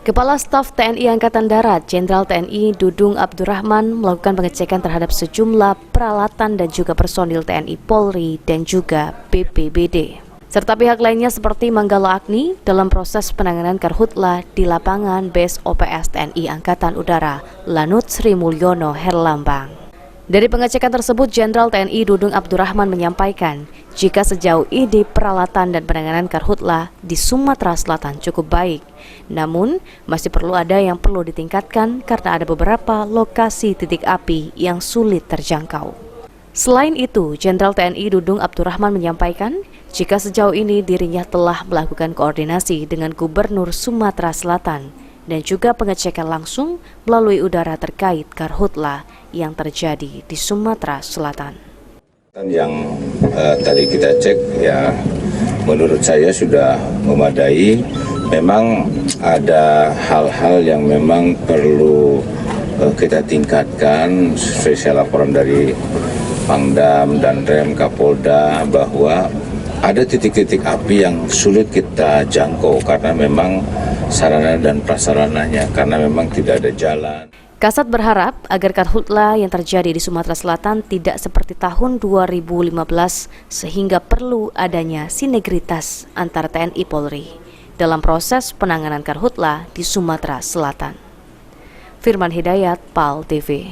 Kepala Staf TNI Angkatan Darat, Jenderal TNI Dudung Abdurrahman melakukan pengecekan terhadap sejumlah peralatan dan juga personil TNI Polri dan juga BPBD. Serta pihak lainnya seperti Manggala Agni dalam proses penanganan karhutla di lapangan Base OPS TNI Angkatan Udara, Lanut Sri Mulyono, Herlambang. Dari pengecekan tersebut, Jenderal TNI Dudung Abdurrahman menyampaikan jika sejauh ini peralatan dan penanganan karhutla di Sumatera Selatan cukup baik. Namun, masih perlu ada yang perlu ditingkatkan karena ada beberapa lokasi titik api yang sulit terjangkau. Selain itu, Jenderal TNI Dudung Abdurrahman menyampaikan jika sejauh ini dirinya telah melakukan koordinasi dengan Gubernur Sumatera Selatan dan juga pengecekan langsung melalui udara terkait karhutla yang terjadi di Sumatera Selatan. Yang tadi kita cek ya, menurut saya sudah memadai. Memang ada hal-hal yang memang perlu kita tingkatkan, spesial laporan dari Pangdam dan Rem Kapolda bahwa ada titik-titik api yang sulit kita jangkau karena memang sarana dan prasarananya, karena memang tidak ada jalan. Kasat berharap agar karhutla yang terjadi di Sumatera Selatan tidak seperti tahun 2015 sehingga perlu adanya sinergitas antara TNI Polri dalam proses penanganan karhutla di Sumatera Selatan. Firman Hidayat, PAL TV.